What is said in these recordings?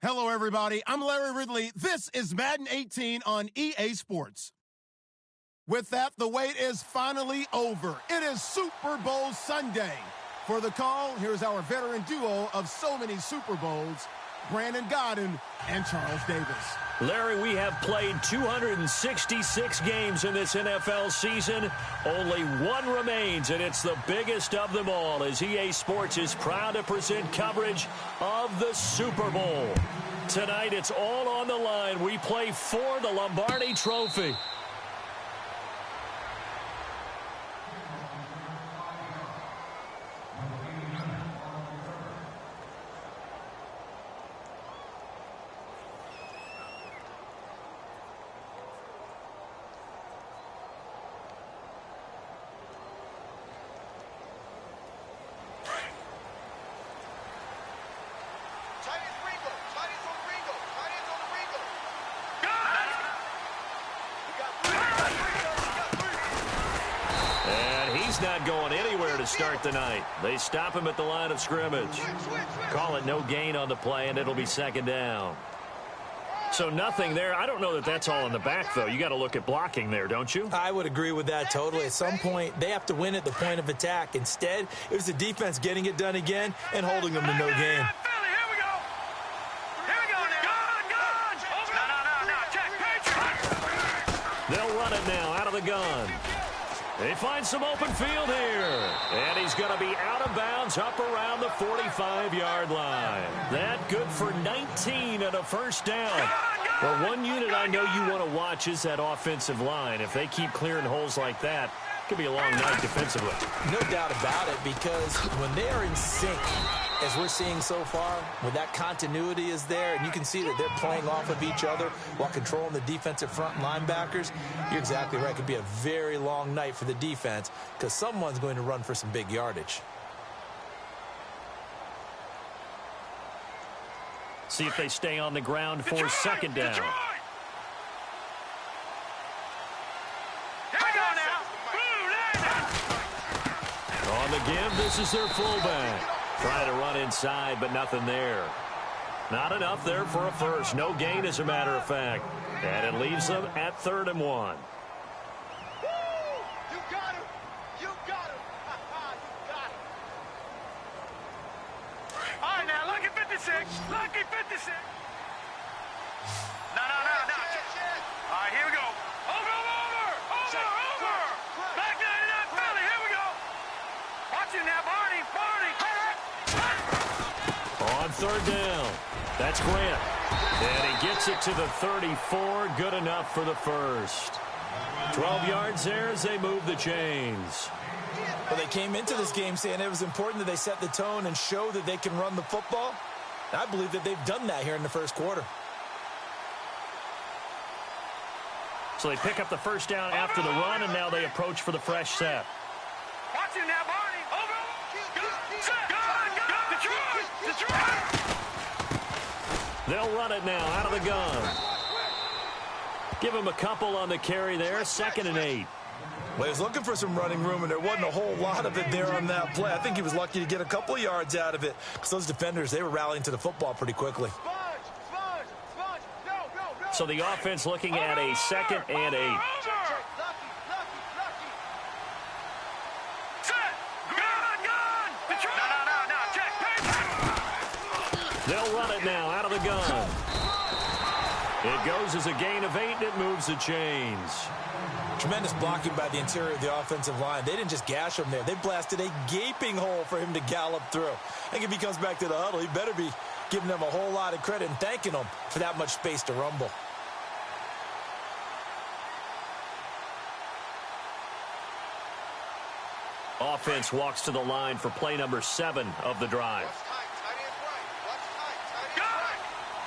Hello, everybody. I'm Larry Ridley. This is Madden 18 on EA Sports. With that, the wait is finally over. It is Super Bowl Sunday. For the call, here's our veteran duo of so many Super Bowls, Brandon Godden and Charles Davis. Larry, we have played 266 games in this NFL season. Only one remains, and it's the biggest of them all, as EA Sports is proud to present coverage of the Super Bowl. Tonight, it's all on the line. We play for the Lombardi Trophy. Not going anywhere to start the night. They stop him at the line of scrimmage. Call it no gain on the play, and it'll be second down. So nothing there. I don't know that that's all in the back, though. You got to look at blocking there, don't you? I would agree with that totally. At some point, they have to win at the point of attack. Instead, it was the defense getting it done again and holding them to no gain. They'll run it now out of the gun. They find some open field here. And he's going to be out of bounds up around the 45-yard line. That good for 19 and a first down. Well, one unit I know you want to watch is that offensive line. If they keep clearing holes like that, it could be a long night defensively. No doubt about it, because when they are in sync, as we're seeing so far, when that continuity is there, and you can see that they're playing off of each other while controlling the defensive front linebackers, you're exactly right. It could be a very long night for the defense because someone's going to run for some big yardage. See if they stay on the ground for second down. On the give, this is their fullback. Trying to run inside, but nothing there. Not enough there for a first. No gain, as a matter of fact. And it leaves them at 3rd and 1. You got him. You got him. You got him. All right, now, lucky 56. Lucky 56. No. All right, here we go. Over. Back 99 Philly. Here we go. Watch it now, Barney. On 3rd down. That's Grant. And he gets it to the 34. Good enough for the first. 12 yards there as they move the chains. Well, they came into this game saying it was important that they set the tone and show that they can run the football. I believe that they've done that here in the first quarter. So they pick up the first down after the run, and now they approach for the fresh set. Watch him now, Barney. Over. Detroit. They'll run it now out of the gun. Give him a couple on the carry there. 2nd and 8. Well, he was looking for some running room, and there wasn't a whole lot of it there on that play. I think he was lucky to get a couple of yards out of it because those defenders, they were rallying to the football pretty quickly. So the offense looking at a 2nd and 8. They'll run it now out of the gun. It goes as a gain of 8, and it moves the chains. Tremendous blocking by the interior of the offensive line. They didn't just gash him there. They blasted a gaping hole for him to gallop through. I think if he comes back to the huddle, he better be giving them a whole lot of credit and thanking them for that much space to rumble. Offense walks to the line for play number 7 of the drive.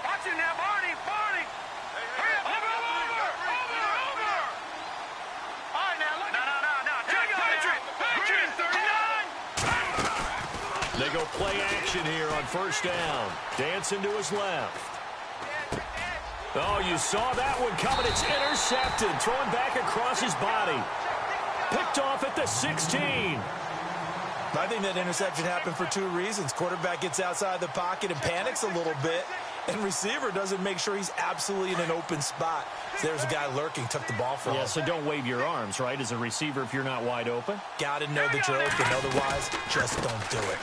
Watch it now, Barney. Hurry up. Over. All right, now, look. No. Patriot. 39. They go play action here on first down. Dancing to his left. Oh, you saw that one coming. It's intercepted. Thrown back across his body. Picked off at the 16. I think that interception happened for two reasons. Quarterback gets outside the pocket and panics a little bit, And receiver doesn't make sure he's absolutely in an open spot. So there's a guy lurking, took the ball from him. Yeah, so don't wave your arms, right, as a receiver if you're not wide open. Got to know that you're open. Otherwise, just don't do it.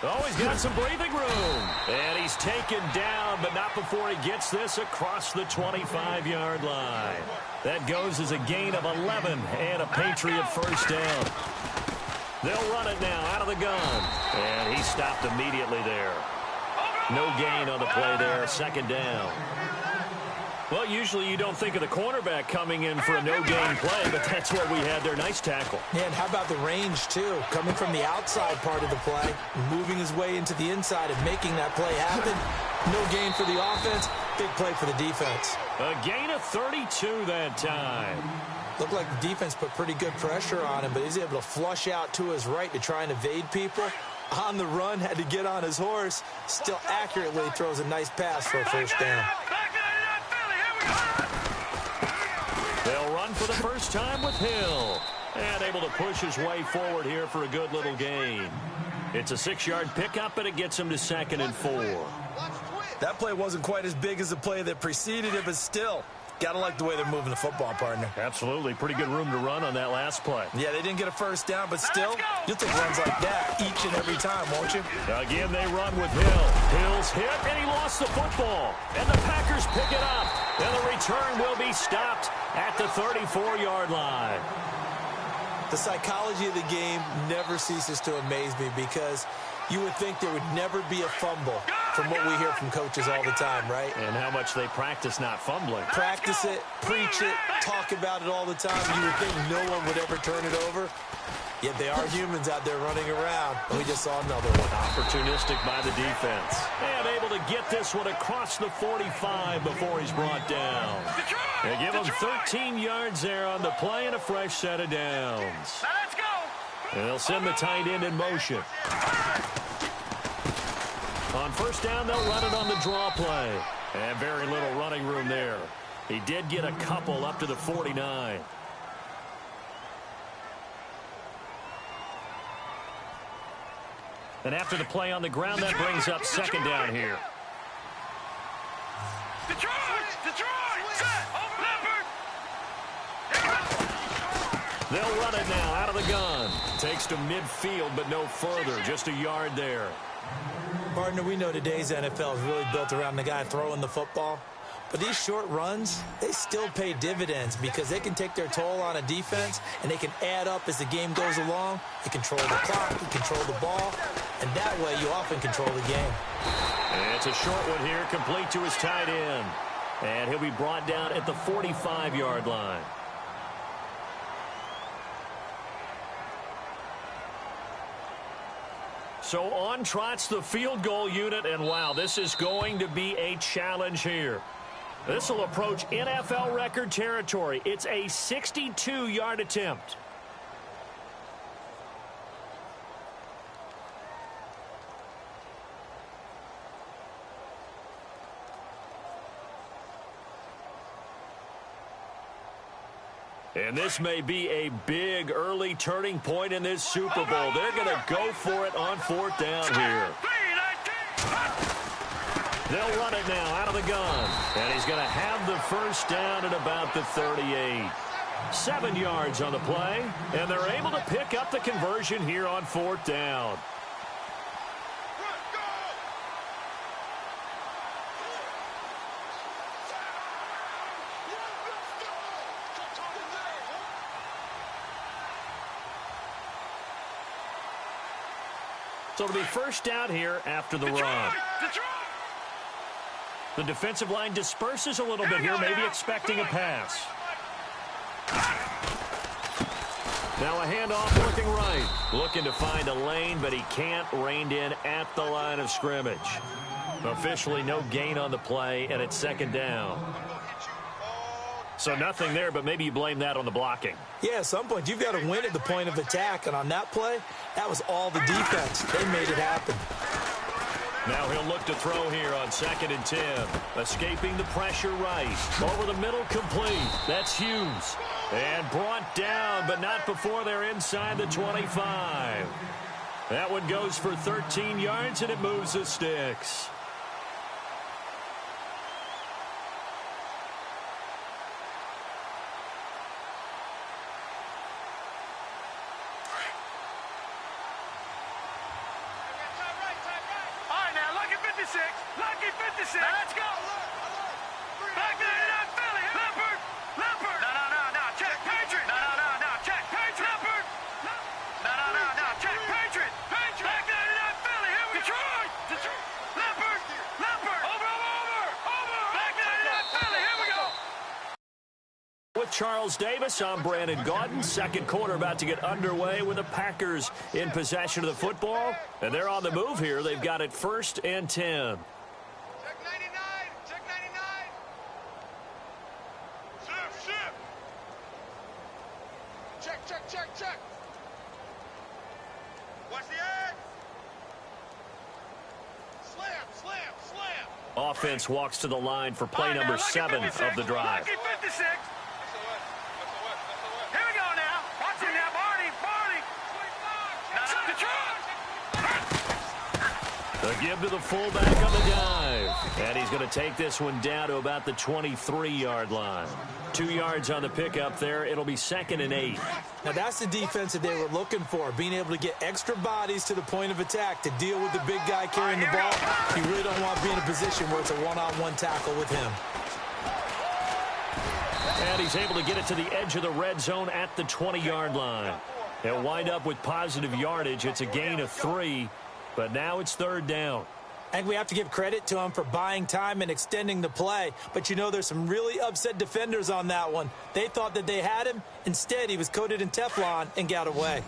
Oh, he's got some breathing room. And he's taken down, but not before he gets this across the 25-yard line. That goes as a gain of 11 and a Patriot first down. They'll run it now out of the gun. And he stopped immediately there. No gain on the play there, second down. Well, usually you don't think of the cornerback coming in for a no-gain play, but that's what we had there. Nice tackle. Yeah, and how about the range, too? Coming from the outside part of the play, moving his way into the inside and making that play happen. No gain for the offense, big play for the defense. A gain of 32 that time. Looked like the defense put pretty good pressure on him, but he's able to flush out to his right to try and evade people. On the run, had to get on his horse. Still accurately throws a nice pass for a first down. They'll run for the first time with Hill. And able to push his way forward here for a good little gain. It's a 6-yard pickup, and it gets him to 2nd and 4. That play wasn't quite as big as the play that preceded it, but still, got to like the way they're moving the football, partner. Absolutely. Pretty good room to run on that last play. Yeah, they didn't get a first down, but still, you'll take runs like that each and every time, won't you? Again, they run with Hill. Hill's hit, and he lost the football. And the Packers pick it up. And the return will be stopped at the 34-yard line. The psychology of the game never ceases to amaze me because you would think there would never be a fumble from what we hear from coaches all the time, right? And how much they practice not fumbling. Practice it, preach it, talk about it all the time. You would think no one would ever turn it over. Yet they are humans out there running around. And we just saw another one. Opportunistic by the defense. And able to get this one across the 45 before he's brought down. They give him 13 yards there on the play and a fresh set of downs. Now let's go. And they'll send the tight end in motion. On first down, they'll run it on the draw play. And very little running room there. He did get a couple up to the 49. And after the play on the ground, that brings up second down here. Detroit, set, Leopard. They'll run it now out of the gun. Takes to midfield, but no further. Just a yard there. Partner, we know today's NFL is really built around the guy throwing the football. But these short runs, they still pay dividends because they can take their toll on a defense and they can add up as the game goes along. You control the clock, you control the ball, and that way you often control the game. And it's a short one here, complete to his tight end. And he'll be brought down at the 45-yard line. So on trots the field goal unit, and wow, this is going to be a challenge here. This will approach NFL record territory. It's a 62-yard attempt. And this may be a big early turning point in this Super Bowl. They're going to go for it on fourth down here. They'll run it now out of the gun. And he's going to have the first down at about the 38. 7 yards on the play. And they're able to pick up the conversion here on fourth down. So it'll be first down here after the run. The defensive line disperses a little bit here, maybe expecting a pass. Now a handoff looking right. Looking to find a lane, but he can't. Reined in at the line of scrimmage. Officially no gain on the play, and it's second down. So nothing there, but maybe you blame that on the blocking. Yeah, at some point, you've got to win at the point of attack. And on that play, that was all the defense. They made it happen. Now he'll look to throw here on 2nd and 10. Escaping the pressure right. Over the middle, complete. That's Hughes. And brought down, but not before they're inside the 25. That one goes for 13 yards, and it moves the sticks. 56. Lucky 56. Now let's go. Back 99 Philly. Leopard. Leopard. No. Check. Patriot. No. Check. Patriot. Leopard. No. Check. Patriot. Patriot. Back 99 Philly. Here we go. Detroit. Leopard. Leopard. Over. Back 99 Philly. Here we go. With Charles Davis, I'm Brandon Gaudin. Second quarter about to get underway with the Packers in possession of the football. And they're on the move here. They've got it 1st and 10. Check 99. Check 99. Shift. Check. Watch the edge. Slam. Offense walks to the line for play number 7 of the drive. Lucky 56. Here we go now. Watch it now, Barney. The give to the fullback on the dive. And he's going to take this one down to about the 23-yard line. 2 yards on the pickup there. It'll be 2nd and 8. Now, that's the defense that they were looking for, being able to get extra bodies to the point of attack to deal with the big guy carrying the ball. You really don't want to be in a position where it's a one-on-one tackle with him. And he's able to get it to the edge of the red zone at the 20-yard line. They'll wind up with positive yardage. It's a gain of 3, but now it's 3rd down. I think we have to give credit to him for buying time and extending the play. But, you know, there's some really upset defenders on that one. They thought that they had him. Instead, he was coated in Teflon and got away.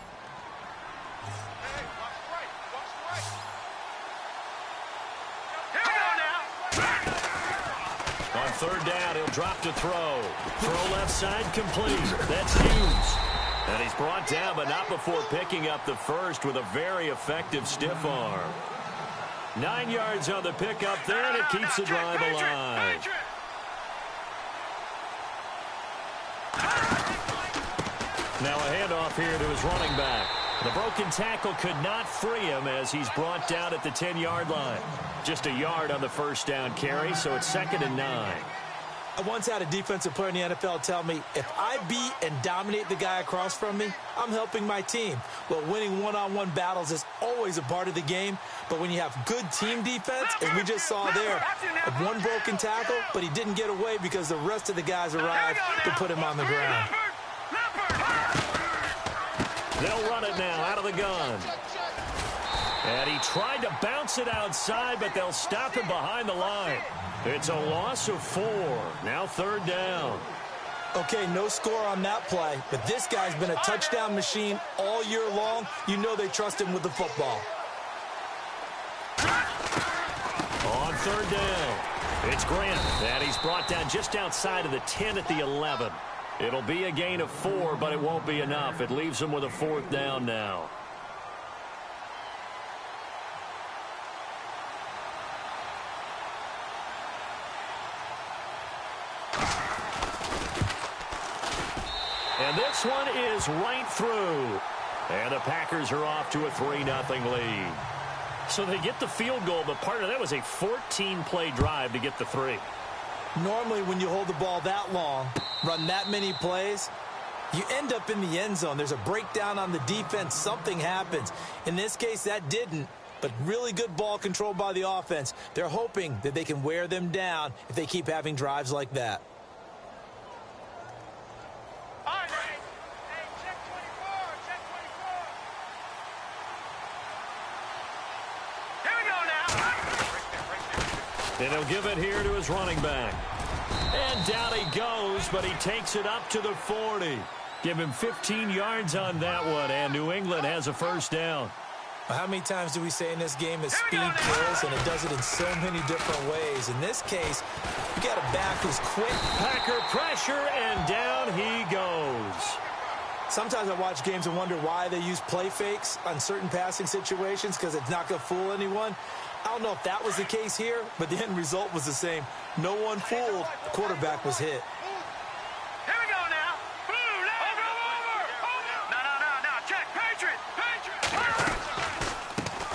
On 3rd down, he'll drop to throw. Throw left side complete. That's Hughes. And he's brought down, but not before picking up the first with a very effective stiff arm. 9 yards on the pickup there, and it keeps the drive alive. Now a handoff here to his running back. The broken tackle could not free him as he's brought down at the 10-yard line. Just a yard on the 1st down carry, so it's 2nd and 9. I once had a defensive player in the NFL tell me, if I beat and dominate the guy across from me, I'm helping my team. Well, winning one-on-one battles is always a part of the game, but when you have good team defense, as we just saw there, one broken tackle, but he didn't get away because the rest of the guys arrived to put him on the ground. They'll run it now out of the gun. And he tried to bounce it outside, but they'll stop him behind the line. It's a loss of 4. Now 3rd down. Okay, no score on that play, but this guy's been a touchdown machine all year long. You know they trust him with the football. On 3rd down, it's Grant, and he's brought down just outside of the 10 at the 11. It'll be a gain of 4, but it won't be enough. It leaves him with a 4th down now. And this one is right through. And the Packers are off to a 3-0 lead. So they get the field goal, but part of that was a 14-play drive to get the 3. Normally, when you hold the ball that long, run that many plays, you end up in the end zone. There's a breakdown on the defense. Something happens. In this case, that didn't, but really good ball control by the offense. They're hoping that they can wear them down if they keep having drives like that. And he'll give it here to his running back. And down he goes, but he takes it up to the 40. Give him 15 yards on that one, and New England has a 1st down. How many times do we say in this game that speed kills, and it does it in so many different ways? In this case, you got a back who's quick. Packer pressure, and down he goes. Sometimes I watch games and wonder why they use play fakes on certain passing situations, because it's not going to fool anyone. I don't know if that was the case here, but the end result was the same. No one fooled. The quarterback was hit. Here we go now. Over. No. Check. Patriot.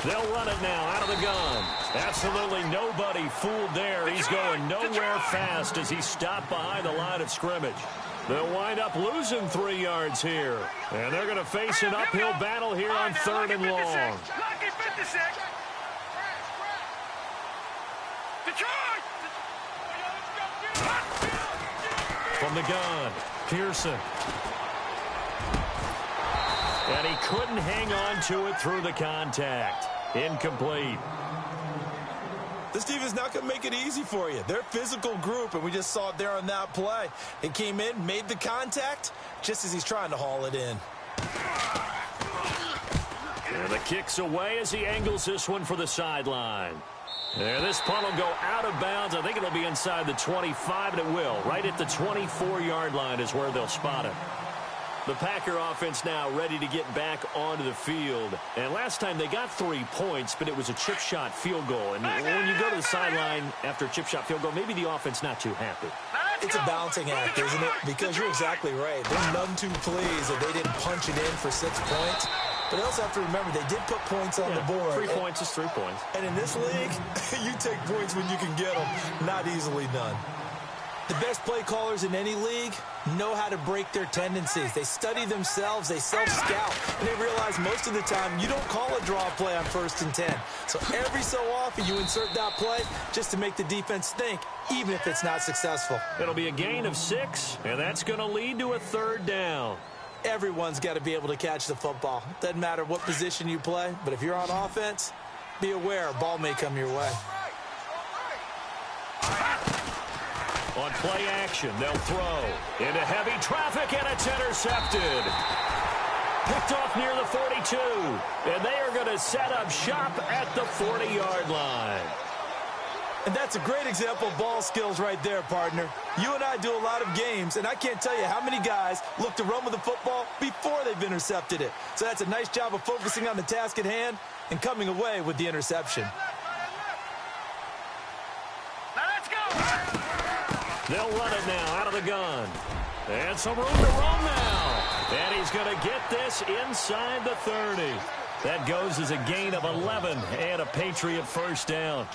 They'll run it now out of the gun. Absolutely nobody fooled there. He's going nowhere fast as he stopped behind the line of scrimmage. They'll wind up losing 3 yards here. And they're going to face an uphill battle here on 3rd and long. Lucky 56. From the gun, Pearson. And he couldn't hang on to it through the contact. Incomplete. This defense not going to make it easy for you. They're a physical group, and we just saw it there on that play. It came in, made the contact, just as he's trying to haul it in. And the kick's away as he angles this one for the sideline. There, this punt will go out of bounds. I think it'll be inside the 25, and it will. Right at the 24-yard line is where they'll spot it. The Packer offense now ready to get back onto the field. And last time they got 3 points, but it was a chip shot field goal. And when you go to the sideline after a chip shot field goal, maybe the offense not too happy. It's a balancing act, isn't it? Because you're exactly right. They're none too pleased that they didn't punch it in for 6 points. But they also have to remember they did put points on the board. 3 points is 3 points. And in this league, you take points when you can get them. Not easily done. The best play callers in any league know how to break their tendencies. They study themselves, they self-scout, and they realize most of the time you don't call a draw play on 1st and 10. So every so often you insert that play just to make the defense think, even if it's not successful. It'll be a gain of 6, and that's going to lead to a 3rd down. Everyone's got to be able to catch the football. Doesn't matter what position you play, but if you're on offense, be aware a ball may come your way. On play action, they'll throw into heavy traffic, and it's intercepted. Picked off near the 42, and they are going to set up shop at the 40-yard line. And that's a great example of ball skills right there, partner. You and I do a lot of games, and I can't tell you how many guys look to run with the football before they've intercepted it. So that's a nice job of focusing on the task at hand and coming away with the interception. They'll run it now out of the gun. And some room to roam now. And he's going to get this inside the 30. That goes as a gain of 11 and a Patriot 1st down.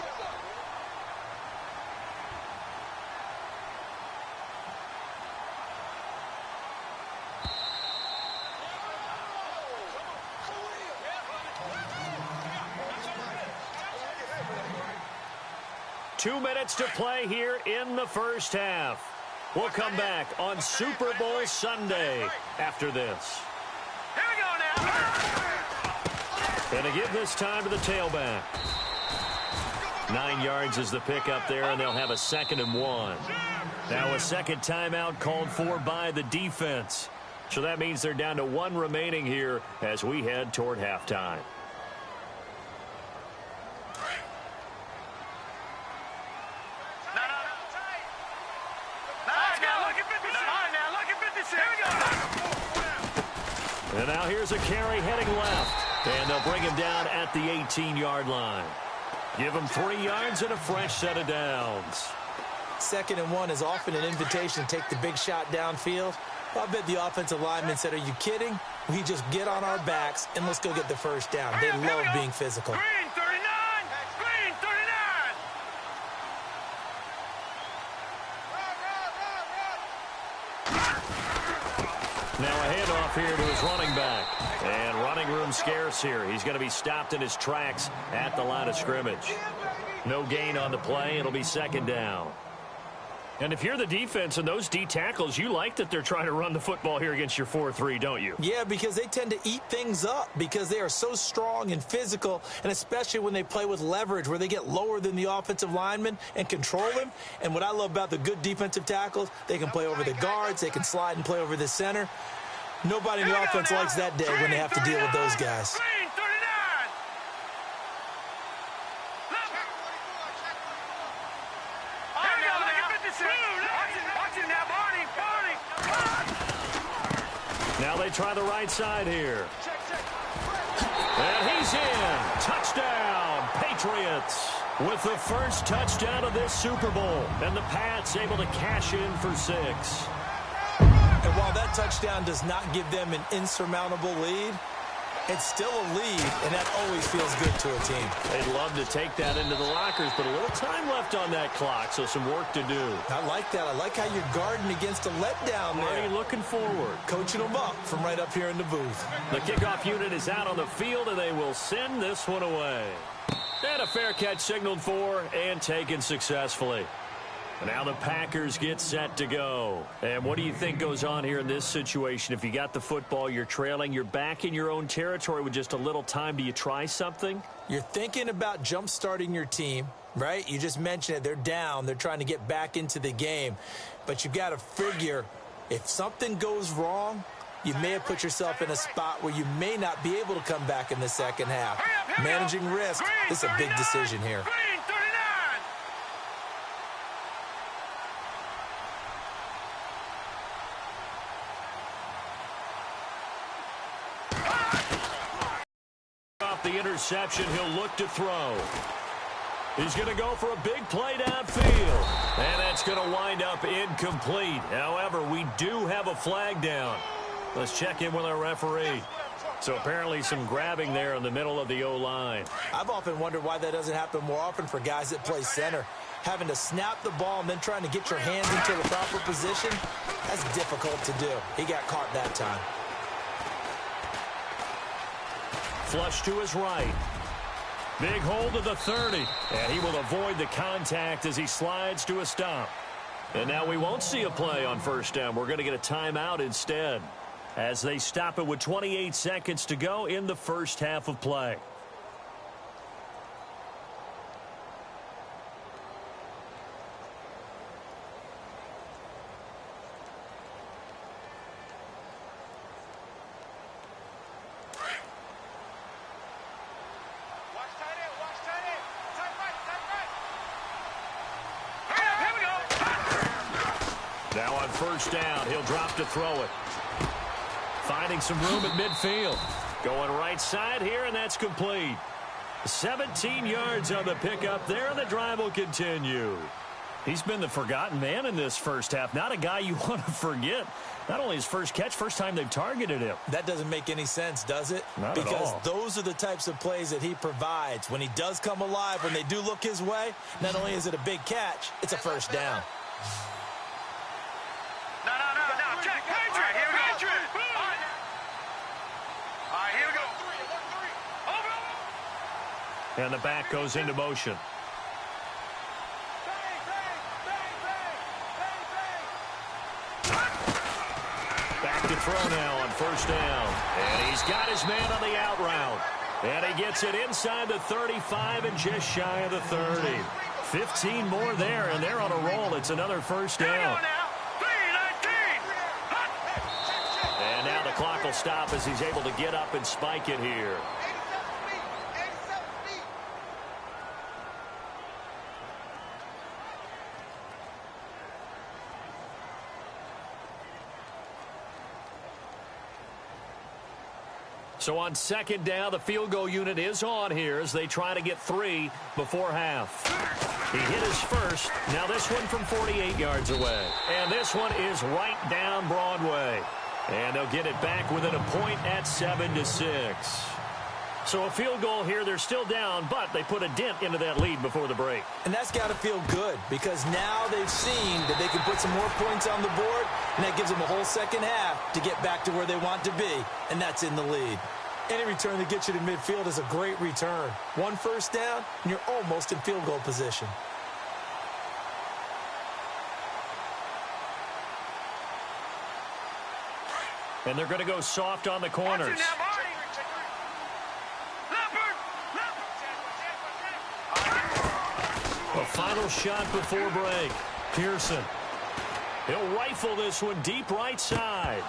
Two minutes to play here in the 1st half. We'll come back on Super Bowl Sunday after this. Here we go now. And to give this time to the tailback. 9 yards is the pickup there, and they'll have a 2nd and 1. Now a second timeout called for by the defense. So that means they're down to 1 remaining here as we head toward halftime. And now here's a carry heading left. And they'll bring him down at the 18-yard line. Give him 3 yards and a fresh set of downs. 2nd and 1 is often an invitation to take the big shot downfield. I bet the offensive lineman said, are you kidding? We just get on our backs and let's go get the 1st down. They love being physical. Green 39! Green 39! Now a handoff here to his running back. And running room scarce here. He's going to be stopped in his tracks at the line of scrimmage. No gain on the play. It'll be 2nd down. And if you're the defense and those D tackles, you like that they're trying to run the football here against your 4-3, don't you? Yeah, because they tend to eat things up because they are so strong and physical, and especially when they play with leverage where they get lower than the offensive lineman and control him. And what I love about the good defensive tackles, they can play over the guards, they can slide and play over the center. Nobody in the offense likes that day when they have to deal with those guys. Green 39! Watch it now, Barney! Now they try the right side here. And he's in. Touchdown, Patriots. With the first touchdown of this Super Bowl. And the Pats able to cash in for 6. And while that touchdown does not give them an insurmountable lead, it's still a lead, and that always feels good to a team. They'd love to take that into the lockers, but a little time left on that clock, so some work to do. I like that. I like how you're guarding against a letdown there. Already looking forward. Coaching them up from right up here in the booth. The kickoff unit is out on the field, and they will send this one away. And a fair catch signaled for and taken successfully. Now the Packers get set to go. And what do you think goes on here in this situation? If you got the football, you're trailing, you're back in your own territory with just a little time. Do you try something? You're thinking about jump-starting your team, right? You just mentioned it. They're down. They're trying to get back into the game. But you've got to figure if something goes wrong, you may have put yourself in a spot where you may not be able to come back in the second half. Managing risk, this is a big decision here. Off the interception, he'll look to throw. He's going to go for a big play downfield. And that's going to wind up incomplete. However, we do have a flag down. Let's check in with our referee. So apparently some grabbing there in the middle of the O-line. I've often wondered why that doesn't happen more often for guys that play center. Having to snap the ball and then trying to get your hands into the proper position, that's difficult to do. He got caught that time. Flush to his right. Big hold of the 30. And he will avoid the contact as he slides to a stop. And now we won't see a play on first down. We're going to get a timeout instead, as they stop it with 28 seconds to go in the first half of play. Now on first down, he'll drop to throw it. Finding some room at midfield. Going right side here, and that's complete. 17 yards on the pickup there, and the drive will continue. He's been the forgotten man in this first half. Not a guy you want to forget. Not only his first catch, first time they've targeted him. That doesn't make any sense, does it? Not at all. Because those are the types of plays that he provides. When he does come alive, when they do look his way, not only is it a big catch, it's a first down. No. Check. Patriot. Here we go. All right, here we go. Over. And the back goes into motion. Back to throw now on first down. And he's got his man on the out route. And he gets it inside the 35 and just shy of the 30. 15 more there, and they're on a roll. It's another first down. And now the clock will stop as he's able to get up and spike it here. So on second down, the field goal unit is on here as they try to get 3 before half. He hit his first. Now this one from 48 yards away. And this one is right down Broadway. And they'll get it back within a point at 7-6. So a field goal here. They're still down, but they put a dent into that lead before the break. And that's got to feel good because now they've seen that they can put some more points on the board, and that gives them a whole second half to get back to where they want to be, and that's in the lead. Any return that gets you to midfield is a great return. One first down, and you're almost in field goal position. And they're going to go soft on the corners. A final shot before break. Pearson. He'll rifle this one deep right side.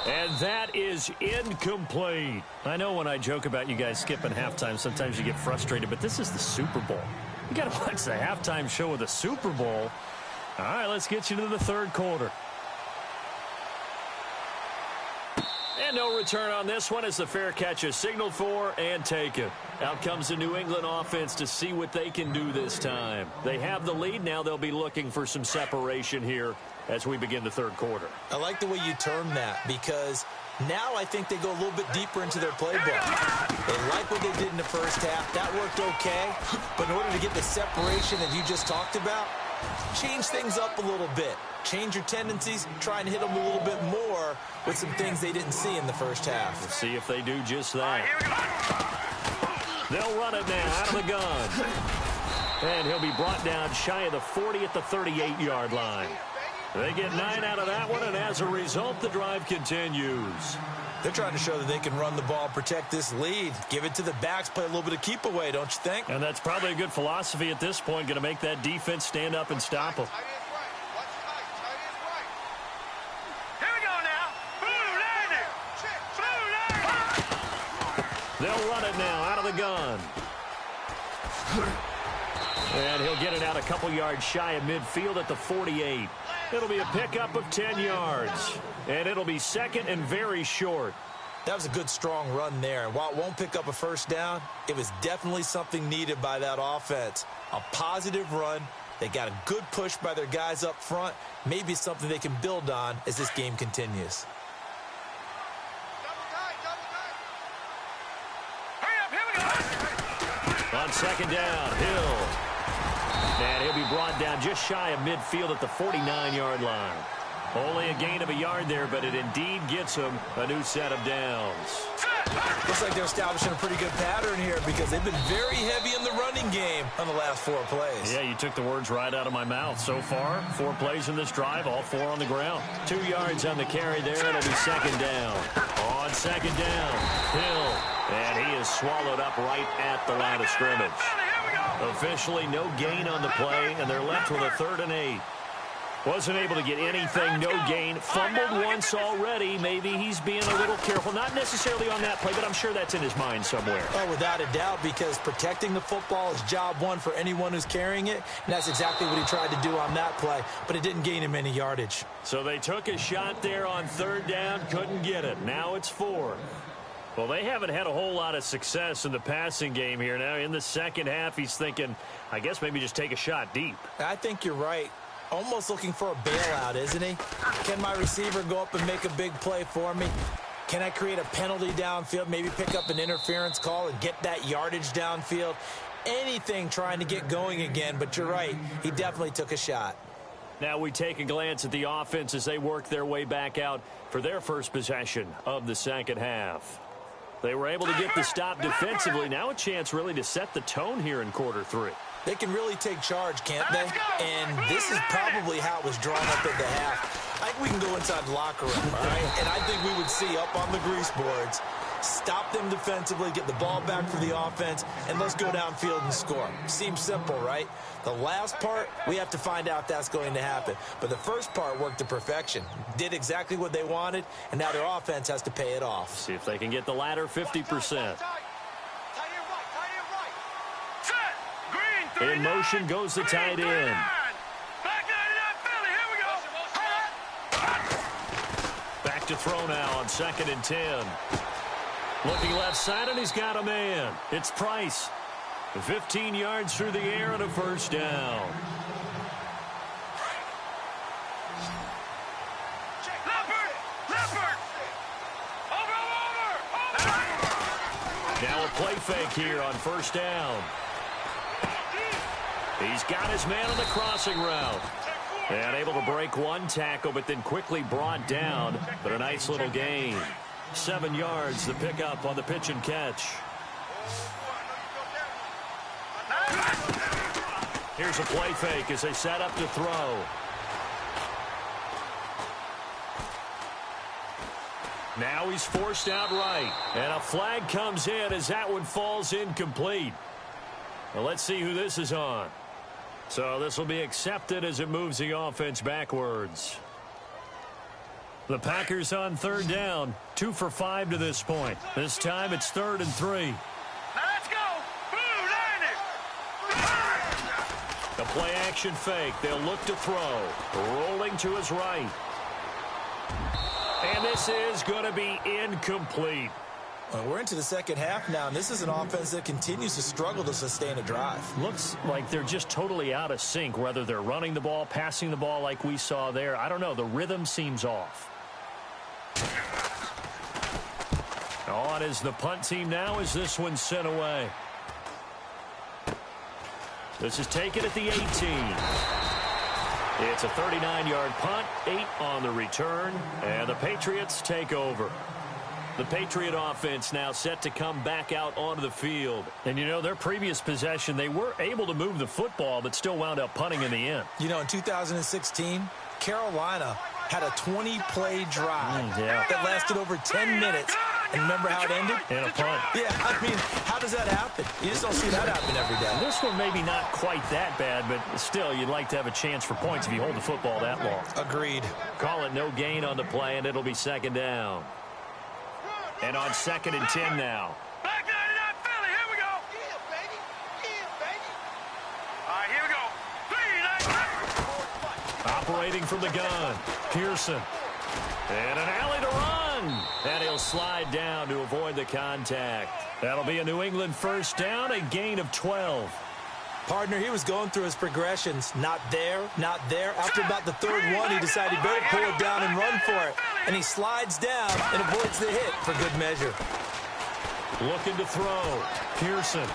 And that is incomplete. I know when I joke about you guys skipping halftime, sometimes you get frustrated, but this is the Super Bowl. You got to watch the halftime show of the Super Bowl. All right, let's get you to the third quarter. And no return on this one as the fair catch is signaled for and taken. Out comes the New England offense to see what they can do this time. They have the lead. Now they'll be looking for some separation here as we begin the third quarter. I like the way you term that because now I think they go a little bit deeper into their playbook. They like what they did in the first half. That worked okay. But in order to get the separation that you just talked about, change things up a little bit. Change your tendencies. Try and hit them a little bit more with some things they didn't see in the first half. We'll see if they do just that. They'll run it now out of the gun. And he'll be brought down shy of the 40 at the 38-yard line. They get 9 out of that one, and as a result, the drive continues. They're trying to show that they can run the ball, protect this lead. Give it to the backs, play a little bit of keep away, don't you think? And that's probably a good philosophy at this point, going to make that defense stand up and stop them. Here we go now. They'll run it now out of the gun. And he'll get it out a couple yards shy of midfield at the 48. It'll be a pickup of 10 yards. And it'll be second and very short. That was a good, strong run there. And while it won't pick up a first down, it was definitely something needed by that offense. A positive run. They got a good push by their guys up front. Maybe something they can build on as this game continues. On second down, Hill. And he'll be brought down just shy of midfield at the 49-yard line. Only a gain of a yard there, but it indeed gets him a new set of downs. Looks like they're establishing a pretty good pattern here because they've been very heavy in the running game on the last 4 plays. Yeah, you took the words right out of my mouth. So far, 4 plays in this drive, all 4 on the ground. 2 yards on the carry there, it'll be second down. On second down, Hill. And he is swallowed up right at the line of scrimmage. Officially no gain on the play, and they're left with a 3rd and 8. Wasn't able to get anything, no gain. Fumbled once already. Maybe he's being a little careful. Not necessarily on that play, but I'm sure that's in his mind somewhere. Oh, without a doubt, because protecting the football is job one for anyone who's carrying it, and that's exactly what he tried to do on that play, but it didn't gain him any yardage. So they took a shot there on 3rd down, couldn't get it. Now it's 4. Well, they haven't had a whole lot of success in the passing game here. Now in the second half, he's thinking, I guess maybe just take a shot deep. I think you're right. Almost looking for a bailout, isn't he? Can my receiver go up and make a big play for me? Can I create a penalty downfield, maybe pick up an interference call and get that yardage downfield? Anything trying to get going again, but you're right. He definitely took a shot. Now we take a glance at the offense as they work their way back out for their first possession of the second half. They were able to get the stop defensively. Now a chance really to set the tone here in quarter 3. They can really take charge, can't they? And this is probably how it was drawn up at the half. I think we can go inside the locker room, all right? And I think we would see up on the grease boards, stop them defensively, get the ball back for the offense, and let's go downfield and score. Seems simple, right? The last part, we have to find out that's going to happen. But the first part worked to perfection. Did exactly what they wanted, and now their offense has to pay it off. See if they can get the latter 50%. In motion goes the tight end. Back to throw now on 2nd and 10. Looking left side, and he's got a man. It's Price. 15 yards through the air and a first down. Now a play fake here on first down. He's got his man on the crossing route. And able to break one tackle, but then quickly brought down. But a nice little gain. 7 yards, the pickup on the pitch and catch. Here's a play fake as they set up to throw. Now he's forced out right. And a flag comes in as that one falls incomplete. Well, let's see who this is on. So this will be accepted as it moves the offense backwards. The Packers on 3rd down. 2 for 5 to this point. This time it's 3rd and 3. Now let's go. The play action fake. They'll look to throw. Rolling to his right. And this is going to be incomplete. Well, we're into the second half now, and this is an offense that continues to struggle to sustain a drive. Looks like they're just totally out of sync, whether they're running the ball, passing the ball like we saw there. I don't know. The rhythm seems off. On is the punt team now as this one's sent away. This is taken at the 18. It's a 39-yard punt, 8 on the return, and the Patriots take over. The Patriot offense now set to come back out onto the field. And, you know, their previous possession, they were able to move the football, but still wound up punting in the end. You know, in 2016, Carolina had a 20-play drive that lasted over 10 minutes. And remember how it ended? In a punt. Yeah, I mean, how does that happen? You just don't see that happen every day. This one maybe not quite that bad, but still, you'd like to have a chance for points if you hold the football that long. Agreed. Call it no gain on the play, and it'll be second down. And on 2nd and 10 now. Back 99 Philly, here we go. Yeah, baby. Yeah, baby. All right, here we go. 3, 9, Operating from the gun, Pearson. And an alley to run. And he'll slide down to avoid the contact. That'll be a New England first down, a gain of 12. Partner, he was going through his progressions. Not there, not there. After about the third one, he decided he better pull it down and run for it. And he slides down and avoids the hit for good measure. Looking to throw. Pearson.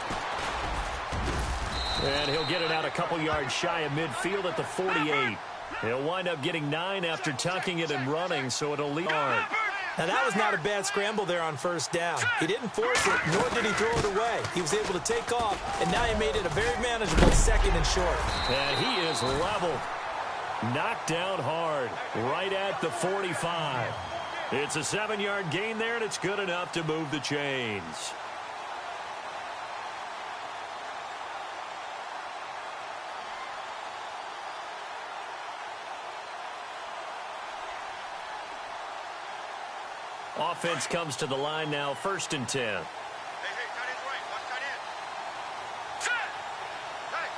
And he'll get it out a couple yards shy of midfield at the 48. He'll wind up getting 9 after tucking it and running, so it'll lead on. Now, that was not a bad scramble there on first down. He didn't force it, nor did he throw it away. He was able to take off, and now he made it a very manageable 2nd and short. And he is level. Knocked down hard, right at the 45. It's a 7-yard gain there, and it's good enough to move the chains. Offense comes to the line now, 1st and 10. Hey, tight end's right. Watch tight end. Set. Hey.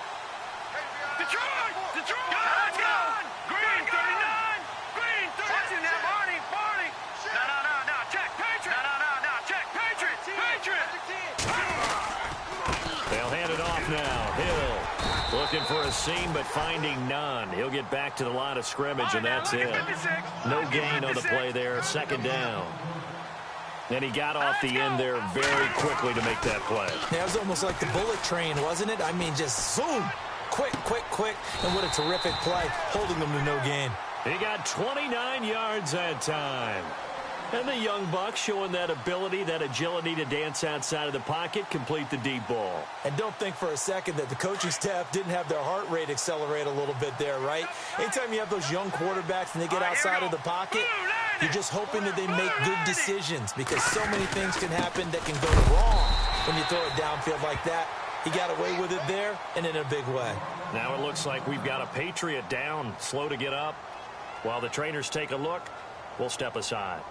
Detroit! Detroit! Let's go! Green, 39! Green, 32! Now, Barney! No. Check, Patriot! No. Check, Patriot! They'll hand it off now. Hill looking for a seam, but finding none. He'll get back to the line of scrimmage, and that's it. No gain on the play there, 2nd down. And he got off the end there very quickly to make that play. Yeah, it was almost like the bullet train, wasn't it? I mean, just zoom. Quick. And what a terrific play, holding them to no gain. He got 29 yards that time. And the young buck showing that ability, that agility to dance outside of the pocket, complete the deep ball. And don't think for a second that the coaching staff didn't have their heart rate accelerate a little bit there, right? Anytime you have those young quarterbacks and they get outside of the pocket, you're just hoping that they make good decisions because so many things can happen that can go wrong when you throw it downfield like that. He got away with it there and in a big way. Now it looks like we've got a Patriot down, slow to get up. While the trainers take a look, we'll step aside.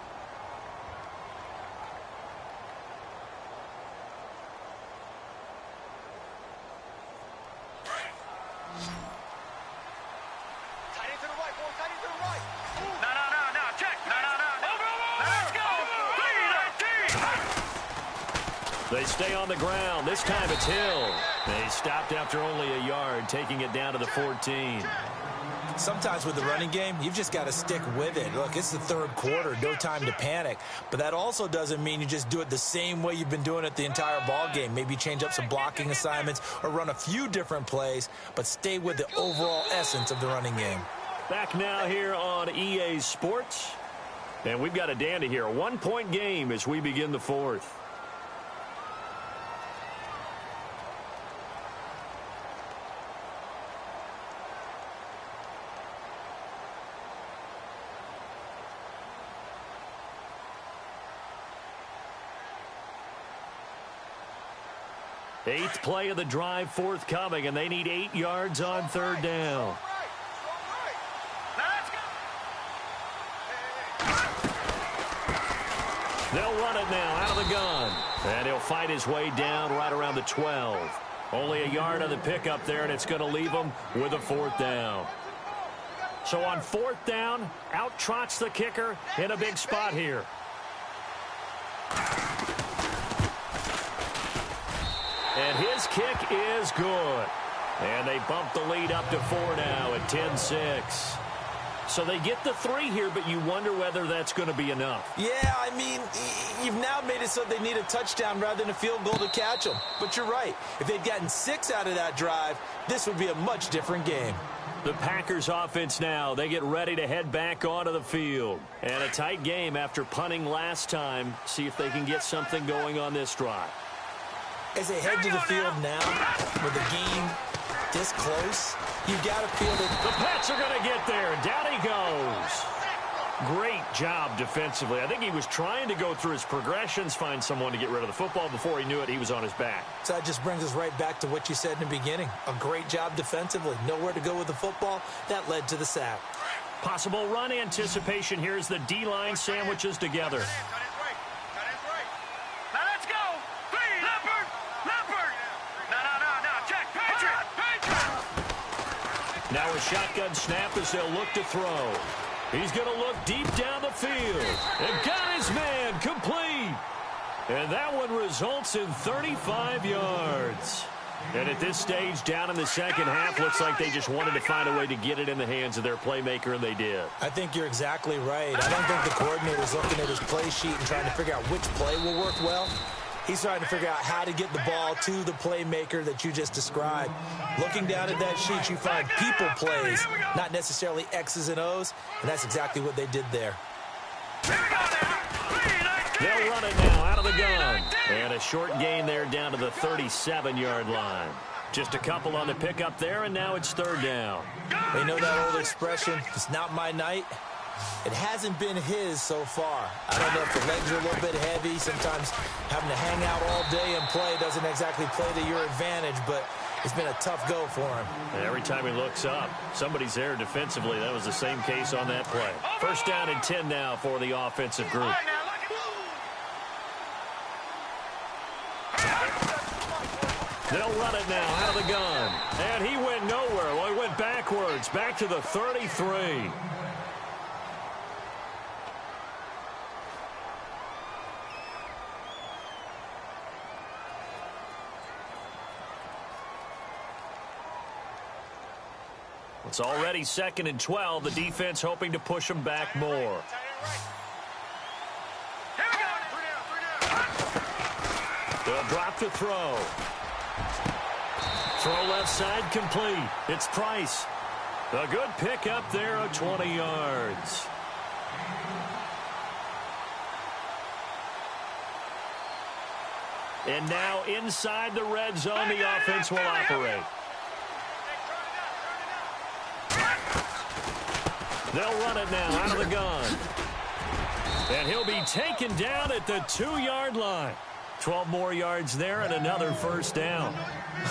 They stay on the ground. This time it's Hill. They stopped after only a yard, taking it down to the 14. Sometimes with the running game, you've just got to stick with it. Look, it's the 3rd quarter, no time to panic. But that also doesn't mean you just do it the same way you've been doing it the entire ball game. Maybe change up some blocking assignments or run a few different plays, but stay with the overall essence of the running game. Back now here on EA Sports. And we've got a dandy here. A 1-point game as we begin the 4th. Eighth play of the drive forthcoming, and they need 8 yards on 3rd down. They'll run it now out of the gun. And he'll fight his way down right around the 12. Only a yard on the pickup there, and it's going to leave him with a 4th down. So on 4th down, out trots the kicker in a big spot here. And his kick is good. And they bump the lead up to 4 now at 10-6. So they get the 3 here, but you wonder whether that's going to be enough. Yeah, I mean, you've now made it so they need a touchdown rather than a field goal to catch them. But you're right. If they'd gotten 6 out of that drive, this would be a much different game. The Packers offense now, they get ready to head back onto the field. And a tight game after punting last time. See if they can get something going on this drive. As they head to the field now, with the game this close, you've got to feel that the Pats are going to get there. Down he goes. Great job defensively. I think he was trying to go through his progressions, find someone to get rid of the football. Before he knew it, he was on his back. So that just brings us right back to what you said in the beginning. A great job defensively. Nowhere to go with the football. That led to the sack. Possible run anticipation. Here's the D-line sandwiches together. Now let's go. Three. Leopard. No. Check. Patriot. Now a shotgun snap as they'll look to throw. He's going to look deep down the field. And got his man complete. And that one results in 35 yards. And at this stage, down in the second half, looks like they just wanted to find a way to get it in the hands of their playmaker, and they did. I think you're exactly right. I don't think the coordinator's looking at his play sheet and trying to figure out which play will work well. He's trying to figure out how to get the ball to the playmaker that you just described. Looking down at that sheet, you find people plays, not necessarily X's and O's, and that's exactly what they did there. They'll run it now out of the gun. And a short gain there down to the 37-yard line. Just a couple on the pickup there, and now it's third down. They know that old expression, it's not my night. It hasn't been his so far. I don't know if the legs are a little bit heavy. Sometimes having to hang out all day and play doesn't exactly play to your advantage, but it's been a tough go for him. Every time he looks up, somebody's there defensively. That was the same case on that play. First down and 10 now for the offensive group. They'll run it now out of the gun. And he went nowhere. Well, he went backwards, back to the 33. It's already 2nd and 12. The defense hoping to push them back more. They'll drop to throw. Throw left side complete. It's Price. A good pick up there of 20 yards. And now inside the red zone, the offense will operate. They'll run it now out of the gun. And he'll be taken down at the 2-yard line. 12 more yards there and another first down.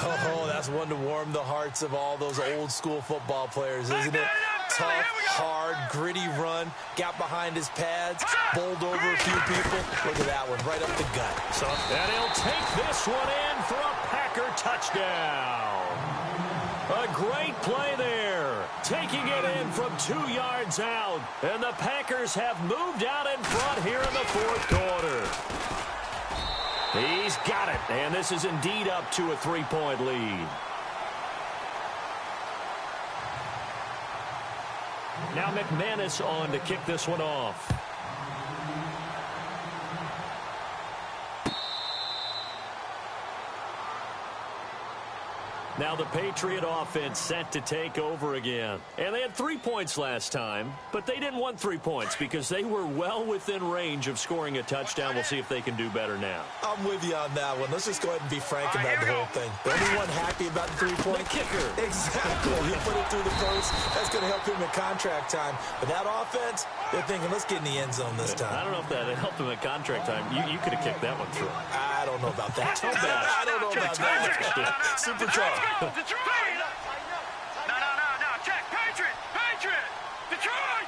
Oh, that's one to warm the hearts of all those old school football players, isn't it? Tough, hard, gritty run. Got behind his pads, bowled over a few people. Look at that one, right up the gut. And he'll take this one in for a Packer touchdown. A great play there. Taking it in from 2 yards out. And the Packers have moved out in front here in the fourth quarter. He's got it. And this is indeed up to a 3-point lead. Now McManus on to kick this one off. Now the Patriot offense set to take over again. And they had 3 points last time, but they didn't want 3 points because they were well within range of scoring a touchdown. We'll see if they can do better now. I'm with you on that one. Let's just go ahead and be frank about the whole thing. The only one happy about the 3-point? The kicker. Exactly. He put it through the post. That's going to help him in contract time. But that offense, they're thinking, let's get in the end zone this time. I don't know if that helped him at contract time. You could have kicked that one through. I don't know about that. I don't know about that. Super tough. Detroit! No. Check. Patriot! Detroit!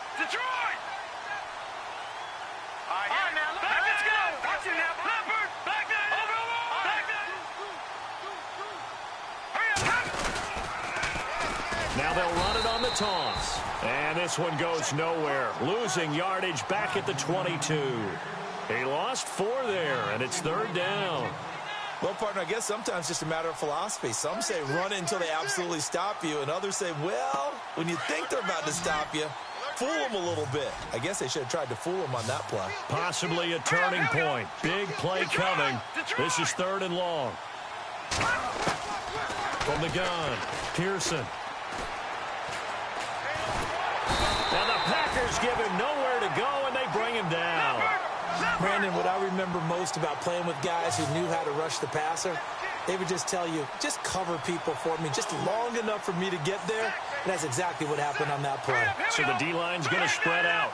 All right, now. Let's go. Watch it now. Leopard. Back there. Over. Back there. Now they'll run it on the toss. And this one goes nowhere. Losing yardage back at the 22. He lost 4 there, and it's third down. Well, partner, I guess sometimes it's just a matter of philosophy. Some say run it until they absolutely stop you, and others say, well, when you think they're about to stop you, fool them a little bit. I guess they should have tried to fool them on that play. Possibly a turning point. Big play coming. This is 3rd and long. From the gun, Pearson. Receivers give him nowhere to go, and they bring him down. Brandon, what I remember most about playing with guys who knew how to rush the passer, they would just tell you, just cover people for me, just long enough for me to get there. And that's exactly what happened on that play. So the D-line's going to spread out.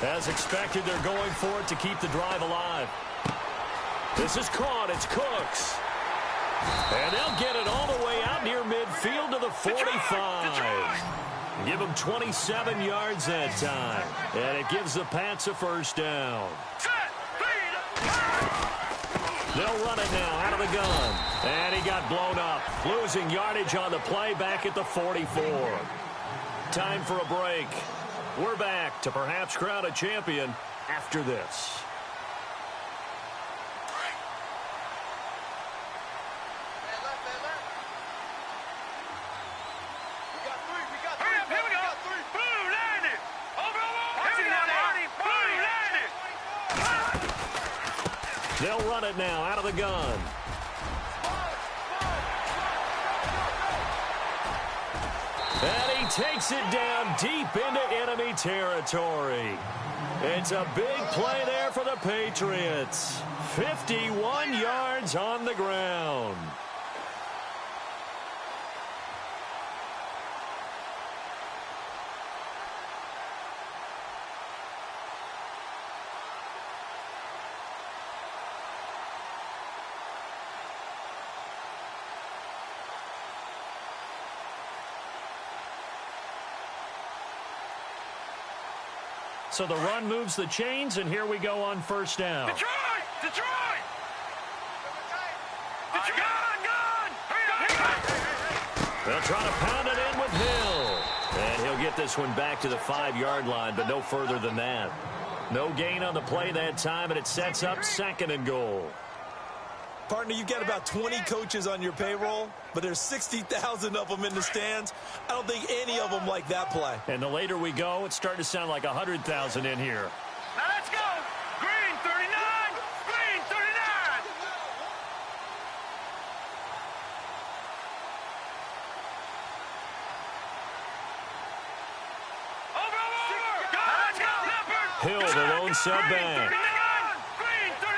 As expected, they're going for it to keep the drive alive. This is caught. It's Cooks. And they'll get it all the way out near midfield to the 45. Give them 27 yards that time. And it gives the Pats a first down. They'll run it now out of the gun. And he got blown up. Losing yardage on the play back at the 44. Time for a break. We're back to perhaps crown a champion after this. They'll run it now out of the gun. And he takes it down deep into enemy territory. It's a big play there for the Patriots. 51 yards on the ground. So the run moves the chains, and here we go on first down. Detroit! They'll try to pound it in with Hill. And he'll get this one back to the 5-yard line, but no further than that. No gain on the play that time, and it sets up 2nd and goal. Partner, you've got about 20 coaches on your payroll, but there's 60,000 of them in the stands. I don't think any of them like that play. And the later we go, it's starting to sound like 100,000 in here. Now let's go. Green 39. Green 39. Over. Now let's go. Hill, the lone setback. Green 39.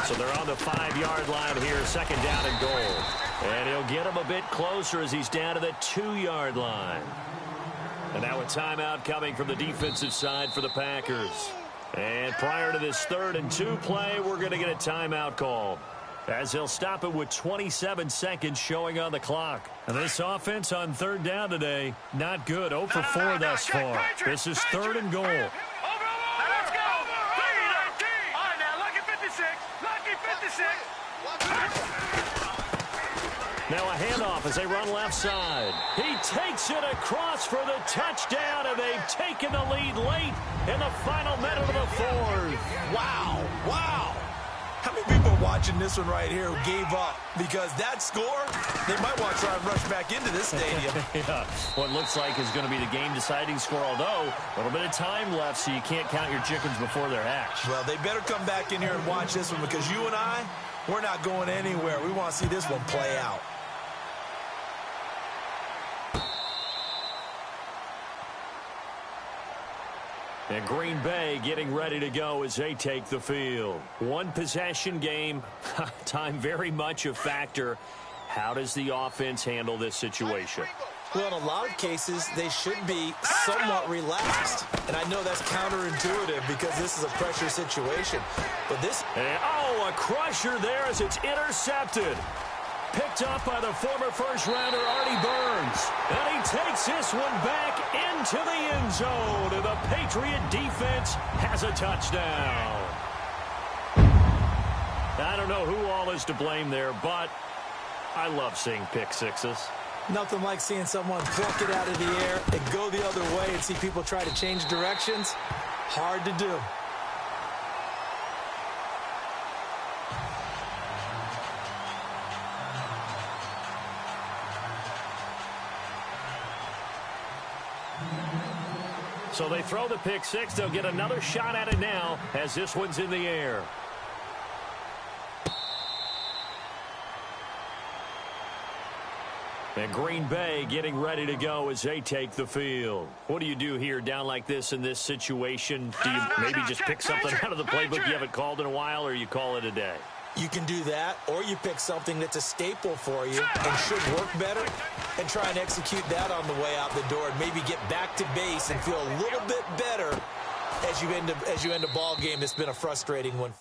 So they're on the 5-yard line here, 2nd down and goal. And he'll get him a bit closer as he's down to the 2-yard line. And now a timeout coming from the defensive side for the Packers. And prior to this 3rd and 2 play, we're going to get a timeout call, as they'll stop it with 27 seconds showing on the clock. And this offense on 3rd down today, not good. 0 for 4 thus far. This is 3rd and goal. Now a handoff as they run left side. He takes it across for the touchdown, and they've taken the lead late in the final minute of the 4th. Wow. How many people are watching this one right here who gave up? Because that score, they might want to try and rush back into this stadium. Yeah, what looks like is going to be the game-deciding score, although a little bit of time left, so you can't count your chickens before they're hatched. Well, they better come back in here and watch this one, because you and I, we're not going anywhere. We want to see this one play out. And Green Bay getting ready to go as they take the field. One possession game, time very much a factor. How does the offense handle this situation? Well, in a lot of cases, they should be somewhat relaxed. And I know that's counterintuitive because this is a pressure situation. But this... a crusher there as it's intercepted. Picked up by the former first-rounder Artie Burns. And he takes this one back into the end zone. And the Patriot defense has a touchdown. I don't know who all is to blame there, but I love seeing pick sixes. Nothing like seeing someone pluck it out of the air and go the other way and see people try to change directions. Hard to do. So they throw the pick six. They'll get another shot at it now as this one's in the air. And Green Bay getting ready to go as they take the field. What do you do here down like this in this situation? Do you maybe just pick something out of the playbook you haven't called in a while, or you call it a day? You can do that, or you pick something that's a staple for you and should work better and try and execute that on the way out the door and maybe get back to base and feel a little bit better as you end a ball game that's been a frustrating one.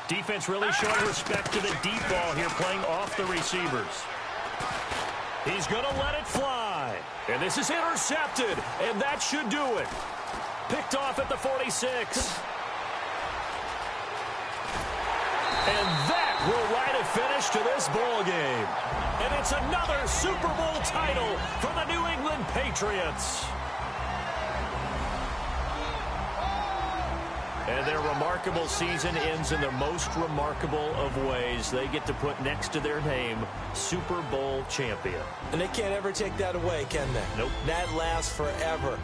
Defense really showing respect to the deep ball here, playing off the receivers. He's going to let it fly. And this is intercepted, and that should do it. Picked off at the 46. And that will write a finish to this ball game. And it's another Super Bowl title for the New England Patriots. And their remarkable season ends in the most remarkable of ways. They get to put next to their name, Super Bowl champion. And they can't ever take that away, can they? Nope. That lasts forever.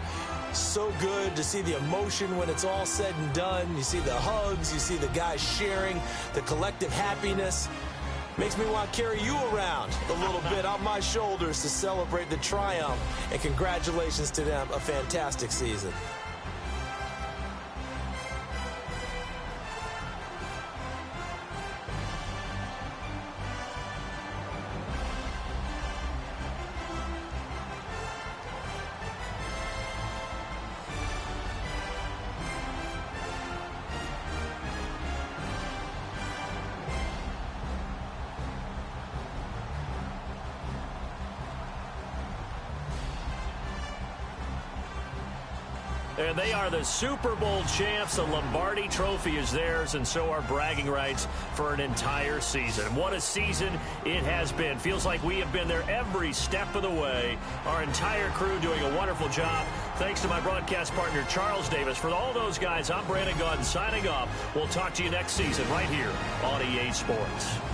So good to see the emotion when it's all said and done. You see the hugs, you see the guys sharing, the collective happiness. Makes me want to carry you around a little bit on my shoulders to celebrate the triumph. And congratulations to them, a fantastic season. And they are the Super Bowl champs. The Lombardi Trophy is theirs, and so are bragging rights for an entire season. What a season it has been. Feels like we have been there every step of the way. Our entire crew doing a wonderful job. Thanks to my broadcast partner, Charles Davis. For all those guys, I'm Brandon Gaudin signing off. We'll talk to you next season right here on EA Sports.